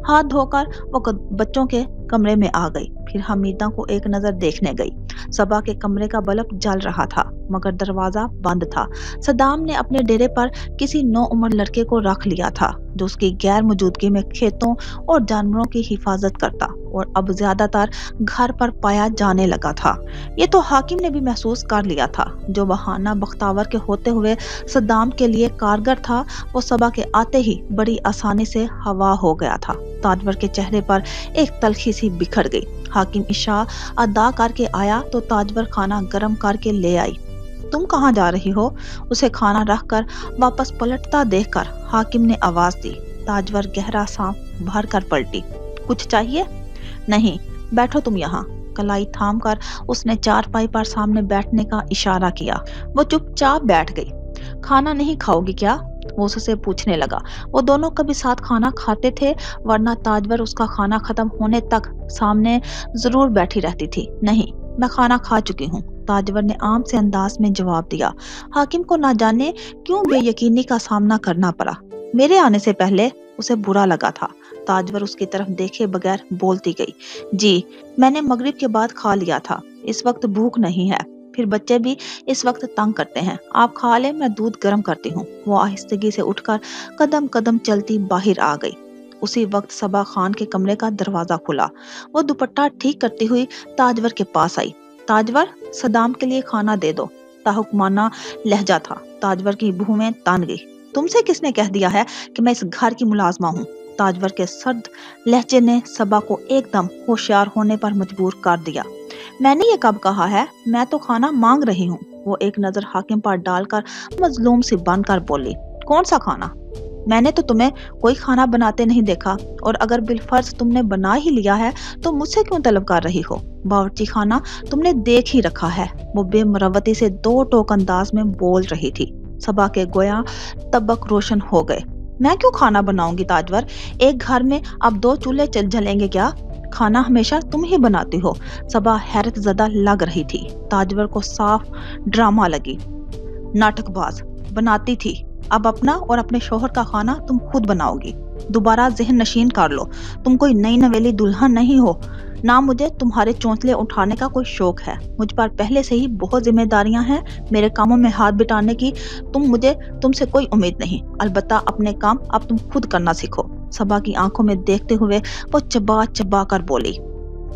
ہاتھ دھو کر وہ بچوں کے کمرے میں آ گئی، پھر حمیدہ کو ایک نظر دیکھنے گئی۔ صبا کے کمرے کا بلب جل رہا تھا، مگر دروازہ بند تھا۔ صدام نے اپنے ڈیرے پر کسی نوعمر لڑکے کو رکھ لیا تھا جو اس کی غیر موجودگی میں کھیتوں اور جانوروں کی حفاظت کرتا، اور اب زیادہ تر گھر پر پایا جانے لگا تھا۔ یہ تو حاکم نے بھی محسوس کر لیا تھا۔ جو بہانہ بختاور کے ہوتے ہوئے صدام کے لیے کارگر تھا، وہ صبا کے آتے ہی بڑی آسانی سے ہوا ہو گیا تھا۔ تاجور کے چہرے پر ایک تلخی سی بکھر گئی۔ حاکم عشاء ادا کر کے آیا تو تاجور کھانا گرم کر کے لے آئی۔ تم کہاں جا رہی ہو؟ اسے کھانا رکھ کر واپس پلٹتا دیکھ کر حاکم نے آواز دی۔ تاجور گہرا سانس بھر کر پلٹی۔ کچھ چاہیے؟ نہیں، بیٹھو تم یہاں۔ کلائی تھام کر اس نے چارپائی پر سامنے بیٹھنے کا اشارہ کیا۔ وہ چپ چاپ بیٹھ گئی۔ کھانا نہیں کھاؤ گی کیا؟ وہ اس سے پوچھنے لگا۔ وہ دونوں کبھی ساتھ کھانا کھاتے تھے، ورنہ تاجور اس کا کھانا ختم ہونے تک سامنے ضرور بیٹھی رہتی تھی۔ نہیں، میں کھانا کھا چکی ہوں، تاجور نے عام سے انداز میں جواب دیا۔ حاکم کو نہ جانے کیوں بے یقینی کا سامنا کرنا پڑا۔ میرے آنے سے پہلے اسے برا لگا تھا۔ تاجور اس کی طرف دیکھے بغیر بولتی گئی۔ جی، میں نے مغرب کے بعد کھا لیا تھا، اس وقت بھوک نہیں ہے، پھر بچے بھی اس وقت تنگ کرتے ہیں۔ آپ کھا لیں، میں دودھ گرم کرتی ہوں۔ وہ آہستگی سے اٹھ کر قدم قدم چلتی باہر آ گئی۔ اسی وقت صبا خان کے کمرے کا دروازہ کھلا۔ وہ دوپٹہ ٹھیک کرتی ہوئی تاجور کے پاس آئی۔ تاجور، صدام کے لیے کھانا دے دو۔ تاحکمانہ لہجہ تھا۔ تاجور کی بھومیں تان گئی۔ تم سے کس نے کہہ دیا ہے کہ میں اس گھر کی ملازمہ ہوں؟ تاجور کے سرد لہجے نے صبا کو ایک دم ہوشیار ہونے پر مجبور کر دیا۔ میں نے یہ کب کہا ہے؟ میں تو کھانا مانگ رہی ہوں۔ وہ ایک نظر حاکم پر ڈال کر مظلوم سی بن کر بولی۔ کون سا کھانا؟ میں نے تو تمہیں کوئی کھانا بناتے نہیں دیکھا، اور اگر بالفرض تم نے بنا ہی لیا ہے تو مجھ سے کیوں طلب کر رہی ہو؟ باورچی خانہ تم نے دیکھ ہی رکھا ہے۔ وہ بے مروتی سے دو ٹوک انداز میں بول رہی تھی۔ صبا کے گویا تبک روشن ہو گئے۔ میں کیوں کھانا بناؤں گی تاجور؟ ایک گھر میں اب دو چولہے جلیں گے کیا؟ کھانا ہمیشہ تم ہی بناتی ہو۔ صبا حیرت زدہ لگ رہی تھی۔ تاجور کو صاف ڈرامہ لگی۔ ناٹک باز بناتی تھی، اب اپنا اور اپنے شوہر کا کھانا تم خود بناؤ گی۔ دوبارہ ذہن نشین کر لو، تم کوئی نئی نویلی دلہن نہیں ہو، نہ مجھے تمہارے چونچلے اٹھانے کا کوئی شوق ہے۔ مجھ پر پہلے سے ہی بہت ذمہ داریاں ہیں، میرے کاموں میں ہاتھ بٹانے کی تم سے کوئی امید نہیں۔ البتہ اپنے کام اب تم خود کرنا سیکھو۔ صبا کی آنکھوں میں دیکھتے ہوئے وہ چبا چبا کر بولی۔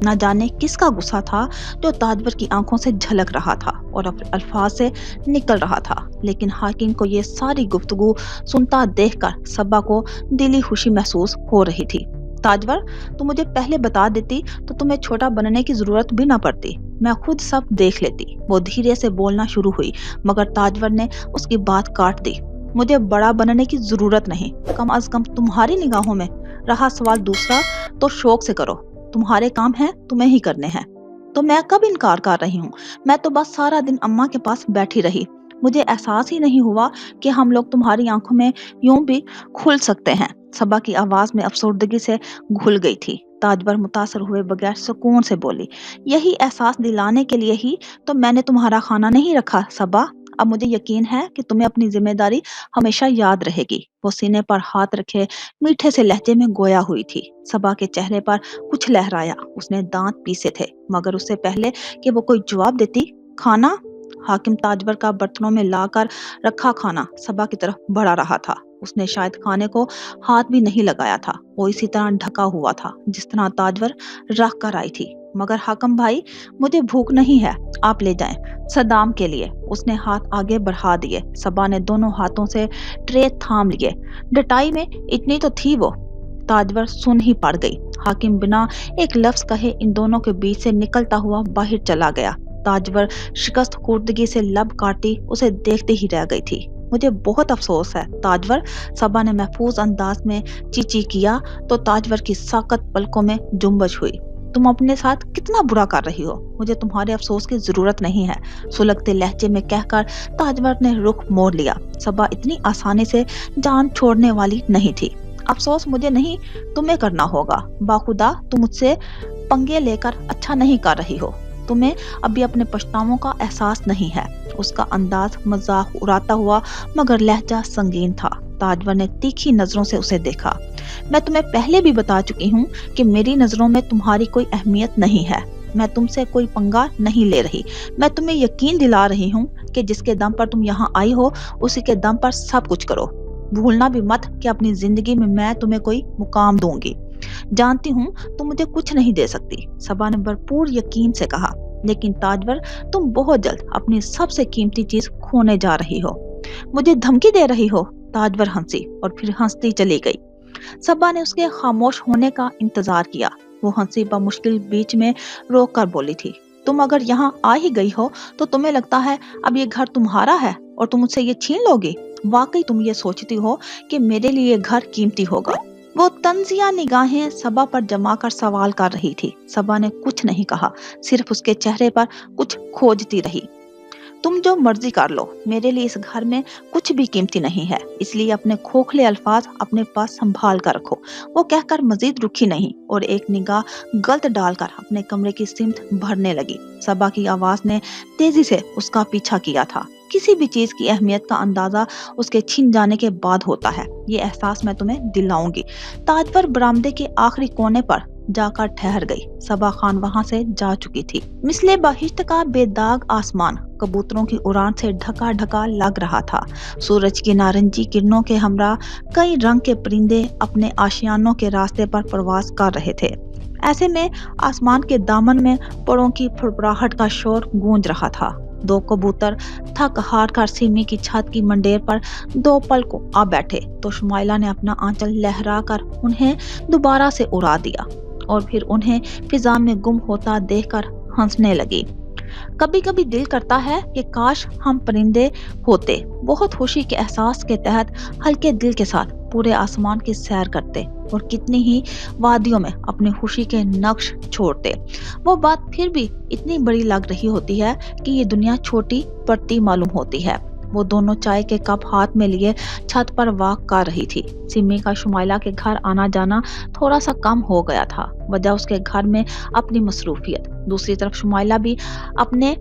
نہ جانے کس کا غصہ تھا جو تاجور کی آنکھوں سے جھلک رہا تھا اور الفاظ سے نکل رہا تھا، لیکن حاکم کو یہ ساری گفتگو سنتا دیکھ کر صبا کو دلی خوشی محسوس ہو رہی تھی۔ تاجور، تم مجھے پہلے بتا دیتی تو تمہیں چھوٹا بننے کی ضرورت بھی نہ پڑتی، میں خود سب دیکھ لیتی۔ وہ دھیرے سے بولنا شروع ہوئی، مگر تاجور نے اس کی بات کاٹ دی۔ مجھے بڑا بننے کی ضرورت نہیں، کم از کم تمہاری نگاہوں میں۔ رہا سوال دوسرا تو شوق سے کرو، تمہارے کام ہیں، تمہیں ہی کرنے ہیں۔ تو میں کب انکار کر رہی ہوں؟ میں تو بس سارا دن اماں کے پاس بیٹھی رہی، मुझे एहसास ही नहीं हुआ कि हम लोग तुम्हारी आंखों में यूं भी खुल सकते हैं। सबा की आवाज में अफसर्दगी से घुल गई थी। ताजवर मुतासर हुए बगैर सुकून से बोली, यही एहसास दिलाने के लिए ही तो मैंने तुम्हारा खाना नहीं रखा सबा। अब मुझे यकीन है कि तुम्हें अपनी जिम्मेदारी हमेशा याद रहेगी। वो सीने पर हाथ रखे मीठे से लहजे में गोया हुई थी। सबा के चेहरे पर कुछ लहराया। उसने दांत पीसे थे, मगर उससे पहले कि वो कोई जवाब देती, खाना? हाकिम ताजवर का बर्तनों में लाकर रखा खाना सबा की तरफ बढ़ा रहा था। उसने शायद खाने को हाथ भी नहीं लगाया था। वो इसी तरह ढका हुआ था जिस तरह ताजवर रख कर आई थी। मगर हाकिम भाई, मुझे भूख नहीं है, आप ले जाएं सदाम के लिए। उसने हाथ आगे बढ़ा दिए। सबा ने दोनों हाथों से ट्रे थाम लिए। डटाई में इतनी तो थी वो। ताजवर सुन ही पड़ गई। हाकिम बिना एक लफ्ज कहे इन दोनों के बीच से निकलता हुआ बाहर चला गया। ताजवर शिकस्त खुर्दगी से लब काटी उसे देखते ही रह गई थी। मुझे बहुत अफसोस है ताजवर, सबा ने महफूज अंदाज में चींची किया तो ताजवर की साकत पलकों में जुम्बश हुई। तुम अपने साथ कितना बुरा कर रही हो, मुझे तुम्हारे अफसोस की जरूरत नहीं है, सुलगते लहजे में कहकर ताजवर ने रुख मोड़ लिया। सबा इतनी आसानी से जान छोड़ने वाली नहीं थी। अफसोस मुझे नहीं, तुम्हें करना होगा। बाखुदा तुम मुझसे पंगे लेकर अच्छा नहीं कर रही हो। तुम्हें अभी अपने पछतावों का एहसास नहीं है। उसका अंदाज मजाक उड़ाता हुआ मगर लहजा संगीन था। ताजवर ने तीखी नजरों से उसे देखा। मैं तुम्हें पहले भी बता चुकी हूँ कि मेरी नजरों में तुम्हारी कोई अहमियत नहीं है। मैं तुमसे कोई पंगा नहीं ले रही। मैं तुम्हें यकीन दिला रही हूँ कि जिसके दम पर तुम यहाँ आई हो उसी के दम पर सब कुछ करो। भूलना भी मत कि अपनी जिंदगी में मैं तुम्हें कोई मुकाम दूंगी। जानती हूँ तुम मुझे कुछ नहीं दे सकती, सबा ने भरपूर यकीन से कहा। लेकिन ताजवर, तुम बहुत जल्द अपनी सबसे कीमती चीज खोने जा रही हो। मुझे धमकी दे रही हो? ताजवर हंसी और फिर हंसती चली गई। सबा ने उसके खामोश होने का इंतजार किया। वो हंसी बमुश्किल बीच में रोक कर बोली थी, तुम अगर यहाँ आ ही गई हो तो तुम्हें लगता है अब ये घर तुम्हारा है और तुम मुझसे ये छीन लोगी? वाकई तुम ये सोचती हो कि मेरे लिए ये घर कीमती होगा? वो तंजिया निगाहें सबा पर जमा कर सवाल कर रही थी। सबा ने कुछ नहीं कहा, सिर्फ उसके चेहरे पर कुछ खोजती रही। तुम जो मर्जी कर लो, मेरे लिए इस घर में कुछ भी कीमती नहीं है, इसलिए अपने खोखले अल्फाज अपने पास संभाल कर रखो। वो कहकर मजीद रुकी नहीं और एक निगाह गलत डालकर अपने कमरे की सिमत भरने लगी। सबा की आवाज ने तेजी से उसका पीछा किया था। किसी भी चीज की अहमियत का अंदाजा उसके छिन जाने के बाद होता है, ये एहसास मैं तुम्हें दिलाऊंगी। ताजवर बरामदे के आखिरी कोने पर जाकर ठहर गई। सबा खान वहां से जा चुकी थी। मिसले बहिश्त का बेदाग आसमान कबूतरों की उड़ान से ढका ढका लग रहा था। सूरज की नारंगी किरणों के हमरा कई रंग के परिंदे अपने आशियानों के रास्ते पर प्रवास कर रहे थे। ऐसे में आसमान के दामन में परों की फुड़फुड़ाहट का शोर गूंज रहा था। दो कबूतर थक हार कर सीमी की छत की मंडेर पर दो पल को आ बैठे तो शुमाइला ने अपना आंचल लहरा कर उन्हें दोबारा से उड़ा दिया और फिर उन्हें फिजा में गुम होता देखकर हंसने लगी। कभी कभी दिल करता है कि काश हम परिंदे होते, बहुत खुशी के एहसास के तहत हल्के दिल के साथ पूरे आसमान की सैर करते और कितनी ही वादियों में अपनी खुशी के नक्श छोड़ते। वो बात फिर भी इतनी बड़ी लग रही होती है कि ये दुनिया छोटी पड़ती मालूम होती है। वो दोनों चाय के कप हाथ में लिए छत पर वॉक कर रही थी। सिमी का शुमाइला के घर आना जाना थोड़ा सा कम हो गया था, वजह उसके घर में अपनी मसरूफियत। दूसरी तरफ शुमाइला भी अपने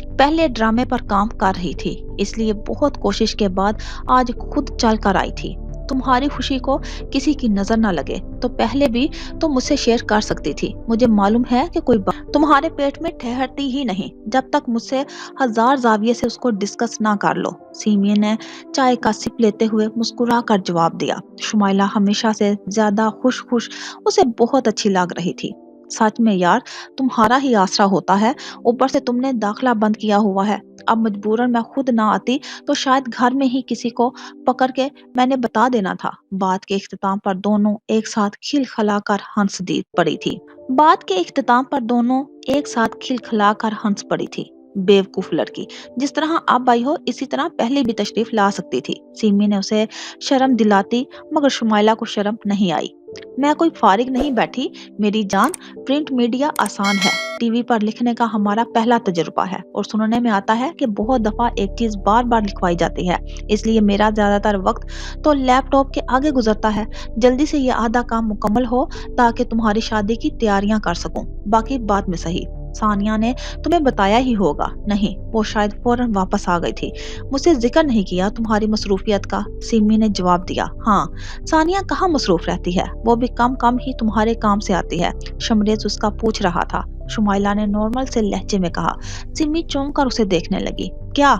पहले ड्रामे पर काम कर रही थी, इसलिए बहुत कोशिश के बाद आज खुद चल कर आई थी। तुम्हारी खुशी को किसी की नजर न लगे तो पहले भी तुम मुझसे शेयर कर सकती थी। मुझे मालूम है कि कोई बात तुम्हारे पेट में ठहरती ही नहीं जब तक मुझसे हजार जाविये से उसको डिस्कस ना कर लो। सीमिया ने चाय का सिप लेते हुए मुस्कुरा कर जवाब दिया। शुमाइला हमेशा से ज्यादा खुश खुश उसे बहुत अच्छी लग रही थी। सच में यार, तुम्हारा ही आसरा होता है, ऊपर से तुमने दाखला बंद किया हुआ है। अब मजबूरन मैं खुद ना आती तो शायद घर में ही किसी को पकड़ के मैंने बता देना था। बात के इख्तिताम पर दोनों एक साथ खिलखिलाकर हंस दी पड़ी थी। बात के इख्तिताम पर दोनों एक साथ खिलखिलाकर हंस पड़ी थी। बेवकूफ लड़की, जिस तरह अब आई हो इसी तरह पहले भी तशरीफ ला सकती थी। सिमी ने उसे शर्म दिलाती, मगर शुमाइला को शर्म नहीं आई। मैं कोई फारिग नहीं बैठी मेरी जान, प्रिंट मीडिया आसान है, टीवी पर लिखने का हमारा पहला तजुर्बा है और सुनने में आता है कि बहुत दफा एक चीज बार बार लिखवाई जाती है, इसलिए मेरा ज्यादातर वक्त तो लैपटॉप के आगे गुजरता है। जल्दी से ये आधा काम मुकम्मल हो ताकि तुम्हारी शादी की तैयारियां कर सकूं, बाकी बाद में सही। सानिया ने तुम्हें बताया ही होगा। नहीं, वो शायद फौरन वापस आ गई थी। मुझसे जिक्र नहीं किया तुम्हारी मसरूफियत का, सिमी ने जवाब दिया। हाँ, सानिया कहाँ मसरूफ रहती है, वो भी कम कम ही तुम्हारे काम से आती है, शमरेज उसका पूछ रहा था। शुमाइला ने नॉर्मल से लहजे में कहा। सिमी चौंक कर उसे देखने लगी। क्या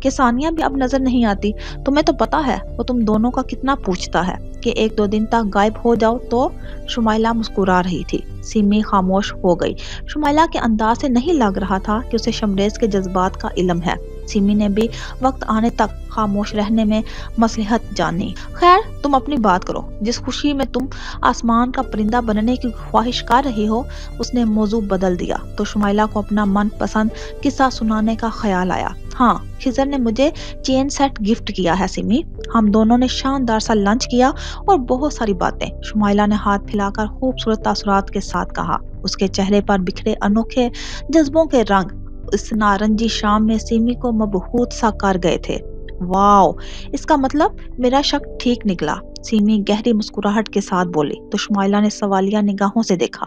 कि सानिया भी अब नजर नहीं आती? तुम्हें तो पता है वो तुम दोनों का कितना पूछता है कि एक दो दिन तक गायब हो जाओ तो। शुमाइला मुस्कुरा रही थी। सिमी खामोश हो गई। शुमाइला के अंदाज से नहीं लग रहा था कि उसे शमरेज के जज्बात का इल्म है। सिमी ने भी वक्त आने तक खामोश रहने में मसलहत जानी। खैर, तुम अपनी बात करो। जिस खुशी में तुम आसमान का परिंदा बनने की ख्वाहिश कर रही हो, उसने मौजू बदल दिया तो शुमाइला को अपना मनपसंद किस्सा सुनाने का ख्याल आया। हाँ, खिजर ने मुझे चेन सेट गिफ्ट किया है सिमी। हम दोनों ने शानदार सा लंच किया और बहुत सारी बातें। शुमाइला ने हाथ फैलाकर खूबसूरत तासुरात के साथ कहा। उसके चेहरे पर बिखरे अनोखे जज्बों के रंग इस नारंगी शाम में सिमी को मबहूत सा कर गए थे। वाओ, इसका मतलब मेरा शक ठीक निकला, सिमी गहरी मुस्कुराहट के साथ बोली तो शुमाइला ने सवालिया निगाहों से देखा।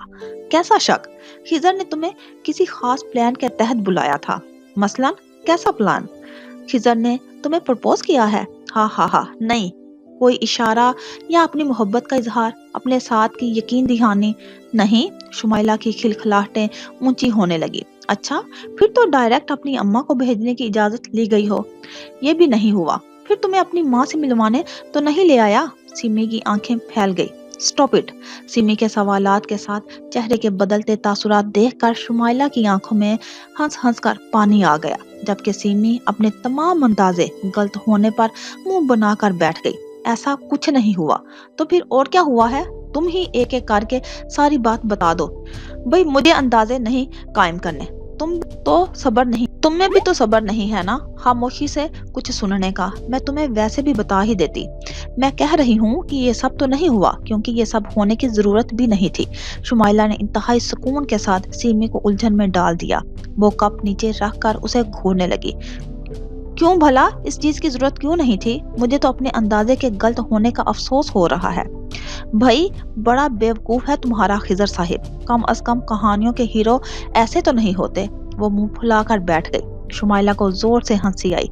कैसा शक? खिजर ने तुम्हें किसी खास प्लान के तहत बुलाया था। मसलन कैसा प्लान? खिजर ने तुम्हें प्रपोज किया है? हाँ हाँ हाँ, नहीं, कोई इशारा या अपनी मोहब्बत का इजहार, अपने साथ की यकीन दहानी? नहीं। शुमाइला की खिलखिलाहटें ऊंची होने लगी। अच्छा, फिर तो डायरेक्ट अपनी अम्मा को भेजने की इजाजत ली गई हो। ये भी नहीं हुआ। फिर तुम्हें अपनी माँ से मिलवाने तो नहीं ले आया? सिमी की आंखें फैल गई। Stop it. सिमी के सवालात के साथ चेहरे के बदलते तासुरात देखकर शुमाइला की आंखों में हंस हंस कर पानी आ गया, जबकि सिमी अपने तमाम अंदाजे गलत होने पर मुंह बनाकर बैठ गई। ऐसा कुछ नहीं हुआ। तो फिर और क्या हुआ है? तुम ही एक एक करके सारी बात बता दो। भाई, मुझे अंदाजे नहीं कायम करने। तुम में भी तो सब्र नहीं है ना, खामोशी से कुछ सुनने का। मैं तुम्हें वैसे भी बता ही देती। मैं कह रही हूँ कि ये सब तो नहीं हुआ, क्योंकि ये सब होने की जरूरत भी नहीं थी। शुमाइला ने इंतहाई सुकून के साथ सिमी को उलझन में डाल दिया। वो कप नीचे रख कर उसे घूरने लगी। क्यों भला? इस चीज की जरूरत क्यों नहीं थी? मुझे तो अपने अंदाजे के गलत होने का अफसोस हो रहा है। भाई, बड़ा बेवकूफ है तुम्हारा खिजर साहिब। कम अज कम कहानियों के हीरो ऐसे तो नहीं होते। वो मुंह फुलाकर बैठ गई। शुमाइला को जोर से हंसी आई।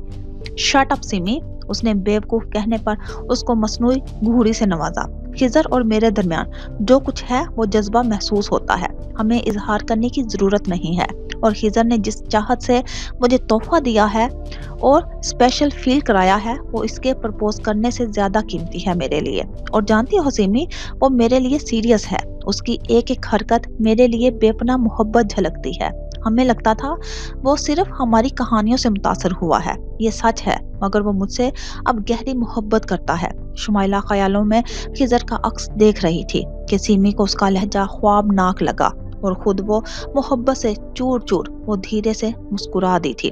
शट अप सिमी, उसने बेवकूफ कहने पर उसको मसनूई घूरी से नवाजा। खिजर और मेरे दरमियान जो कुछ है वो जज्बा महसूस होता है, हमें इजहार करने की जरूरत नहीं है। और खिजर ने जिस चाहत से मुझे तोहफा दिया है और स्पेशल फील कराया है, वो इसके प्रपोज करने से ज्यादा कीमती है मेरे लिए। और जानती हो सिमी, वो मेरे लिए सीरियस है। उसकी एक एक हरकत मेरे लिए बेपनाह मोहब्बत झलकती है। हमें लगता था वो सिर्फ हमारी कहानियों से मुतासर हुआ है। ये सच है, मगर वो मुझसे अब गहरी मोहब्बत करता है। शुमाइला ख्यालों में खिजर का अक्स देख रही थी कि सिमी को उसका लहजा ख्वाबनाक लगा और खुद वो मोहब्बत से चूर चूर वो धीरे से मुस्कुरा दी थी।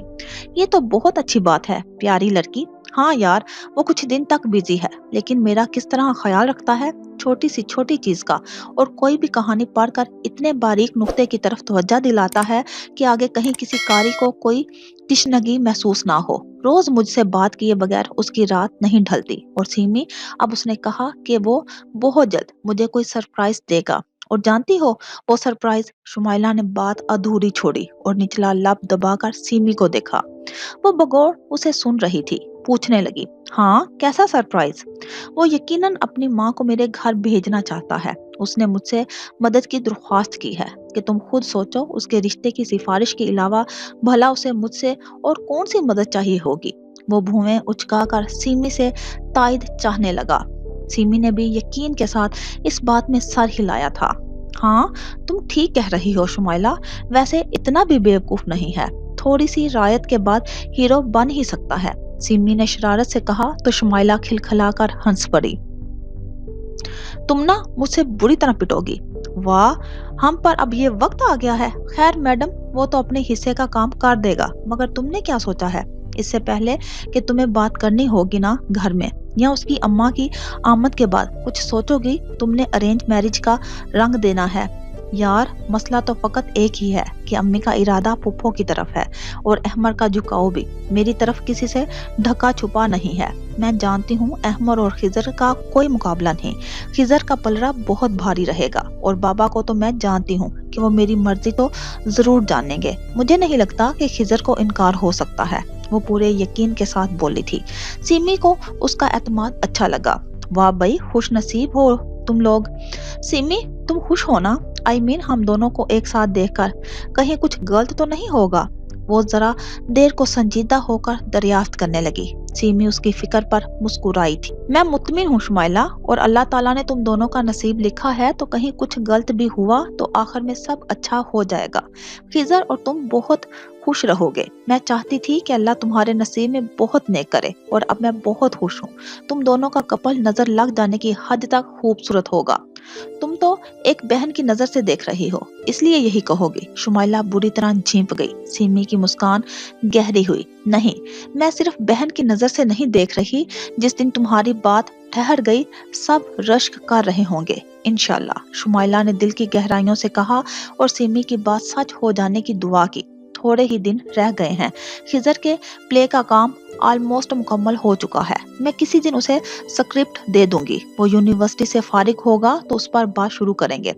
ये तो बहुत अच्छी बात है प्यारी लड़की। हाँ यार, वो कुछ दिन तक बिजी है, लेकिन मेरा किस तरह ख्याल रखता है छोटी सी छोटी चीज का। और कोई भी कहानी पढ़कर इतने बारीक नुक्ते की तरफ तवज्जो दिलाता है कि आगे कहीं किसी कारी को कोई तिश्नगी महसूस ना हो। रोज मुझसे बात किए बगैर उसकी रात नहीं ढलती। और सिमी, अब उसने कहा कि वो बहुत जल्द मुझे कोई सरप्राइज देगा। और जानती हो वो सरप्राइज? शुमाइला ने बात अधूरी छोड़ी और निचला लब दबाकर सिमी को देखा। वो बगौर उसे सुन रही थी, पूछने लगी। हाँ, कैसा सरप्राइज? वो यकीनन अपनी माँ को मेरे घर भेजना चाहता है। उसने मुझसे मदद की दरख्वास्त की है कि तुम खुद सोचो, उसके रिश्ते की सिफारिश के अलावा भला उसे मुझसे और कौन सी मदद चाहिए होगी। वो भुएं उचकाकर सिमी से तायद चाहने लगा। सिमी ने भी यकीन के साथ इस बात में सर हिलाया था। हाँ, तुम ठीक कह रही हो शुमाइला, वैसे इतना भी बेवकूफ नहीं है। थोड़ी सी रायत के बाद हीरो बन ही सकता है। सिमी ने शरारत से कहा तो शुमाइला खिलखिलाकर हंस पड़ी। तुम ना मुझसे बुरी तरह पिटोगी। वाह, हम पर अब ये वक्त आ गया है। खैर मैडम, वो तो अपने हिस्से का काम कर देगा, मगर तुमने क्या सोचा है? इससे पहले कि तुम्हें बात करनी होगी ना घर में या उसकी अम्मा की आमद के बाद कुछ सोचोगी, तुमने अरेंज मैरिज का रंग देना है। यार, मसला तो फकत एक ही है कि अम्मी का इरादा पुप्पो की तरफ है और अहमर का झुकाव भी मेरी तरफ किसी से ढका छुपा नहीं है। मैं जानती हूँ अहमर और खिजर का कोई मुकाबला नहीं। खिजर का पलड़ा बहुत भारी रहेगा और बाबा को तो मैं जानती हूँ कि वो मेरी मर्जी तो जरूर जानेंगे। मुझे नहीं लगता कि खिजर को इनकार हो सकता है, वो पूरे यकीन के साथ बोली थी। सिमी को उसका एतमाद अच्छा लगा। वाह भाई, खुश नसीब हो तुम लोग। सिमी, तुम खुश हो ना? हम दोनों को एक साथ देखकर कहीं कुछ गलत तो नहीं होगा? वो जरा देर को संजीदा होकर दरियाफ्त करने लगी। सीमी उसकी फिक्र पर मुस्कुराई थी। मैं मुतमिन हूँ शुमाइला, और अल्लाह ताला ने तुम दोनों का नसीब लिखा है, तो कहीं कुछ गलत भी हुआ तो आखिर में सब अच्छा हो जाएगा। खिजर और तुम बहुत खुश रहोगे। मैं चाहती थी कि अल्लाह तुम्हारे नसीब में बहुत नेक करे, और अब मैं बहुत खुश हूँ। तुम दोनों का कपल नजर लग जाने की हद तक खूबसूरत होगा। तुम तो एक बहन की नजर से देख रही हो, इसलिए यही कहोगी। शुमाइला बुरी तरह झिंप गई। सीमी की मुस्कान गहरी हुई। नहीं, मैं सिर्फ बहन की नजर से नहीं देख रही। जिस दिन तुम्हारी बात ठहर गई, सब रश्क कर रहे होंगे इंशाल्लाह। शुमाइला ने दिल की गहराइयों से कहा और सीमी की बात सच हो जाने की दुआ की। थोड़े ही दिन रह गए हैं। खिजर के प्ले का काम ऑलमोस्ट मुकम्मल हो चुका है। मैं किसी दिन उसे स्क्रिप्ट दे दूंगी। वो यूनिवर्सिटी से फारिग होगा तो उस पर बात शुरू करेंगे।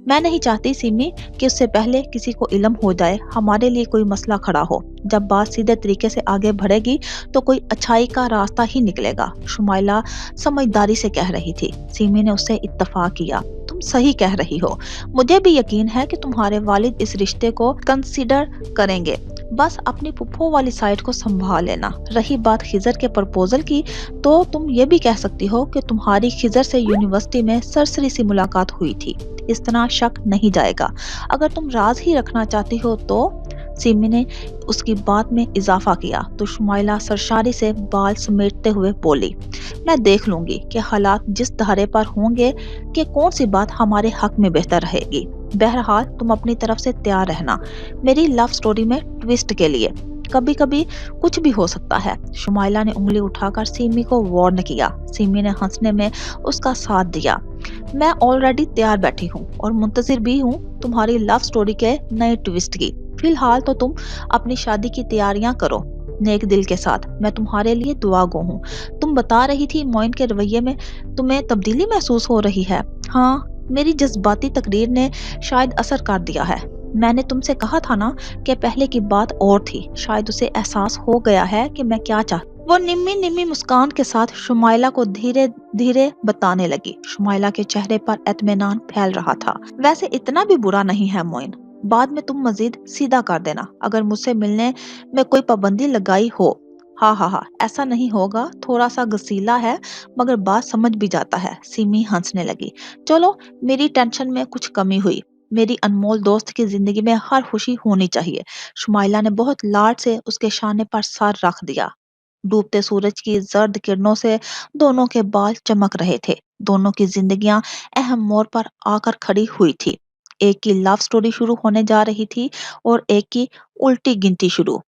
मैं नहीं चाहती सिमी कि उससे पहले किसी को इल्म हो जाए हमारे लिए कोई मसला खड़ा हो। जब बात सीधे तरीके से आगे बढ़ेगी तो कोई अच्छाई का रास्ता ही निकलेगा। शुमाइला समझदारी से कह रही थी। सिमी ने उससे इत्तफाक किया। तुम सही कह रही हो। मुझे भी यकीन है कि तुम्हारे वालिद इस रिश्ते को कंसीडर करेंगे। बस अपनी पुप्पो वाली साइड को संभाल लेना। रही बात खिजर के प्रपोजल की, तो तुम ये भी कह सकती हो कि तुम्हारी खिजर से यूनिवर्सिटी में सरसरी सी मुलाकात हुई थी। इस तरह शक नहीं जाएगा। अगर तुम राज ही रखना चाहती हो तो। सिमी ने उसकी बात में इजाफा किया तो शुमाइला सरशारी से बाल समेटते हुए बोली, मैं देख लूंगी कि हालात जिस धारे पर होंगे कि कौन सी बात हमारे हक में बेहतर रहेगी। बहरहाल तुम अपनी तरफ से तैयार रहना मेरी लव स्टोरी में ट्विस्ट के लिए। कभी कभी कुछ भी हो सकता है। शुमाइला ने उंगली उठाकर सिमी को वार्न किया। सिमी ने हंसने में उसका साथ दिया। मैं ऑलरेडी तैयार बैठी हूँ और मुंतजिर भी हूँ तुम्हारी लव स्टोरी के नए ट्विस्ट की। फिलहाल तो तुम अपनी शादी की तैयारियां करो नेक दिल के साथ। मैं तुम्हारे लिए दुआ गो हूँ। तुम बता रही थी मोइन के रवैये में तुम्हें तब्दीली महसूस हो रही है। हाँ, मेरी जज्बाती तकरीर ने शायद असर कर दिया है। मैंने तुमसे कहा था ना कि पहले की बात और थी। शायद उसे एहसास हो गया है कि मैं क्या चाहती। वो निम्मी निम्मी मुस्कान के साथ शुमाइला को धीरे धीरे बताने लगी। शुमाइला के चेहरे पर इत्मीनान फैल रहा था। वैसे इतना भी बुरा नहीं है मोइन। बाद में तुम मजीद सीधा कर देना अगर मुझसे मिलने में कोई पाबंदी लगाई हो। हाँ हाँ हाँ, ऐसा नहीं होगा। थोड़ा सा गसीला है मगर बात समझ भी जाता है। सिमी हंसने लगी। चलो, मेरी टेंशन में कुछ कमी हुई। मेरी अनमोल दोस्त की जिंदगी में हर खुशी होनी चाहिए। शुमाइला ने बहुत लाड से उसके शाने पर सर रख दिया। डूबते सूरज की जर्द किरणों से दोनों के बाल चमक रहे थे। दोनों की जिंदगियां अहम मोड़ पर आकर खड़ी हुई थी। एक की लव स्टोरी शुरू होने जा रही थी और एक की उल्टी गिनती शुरू।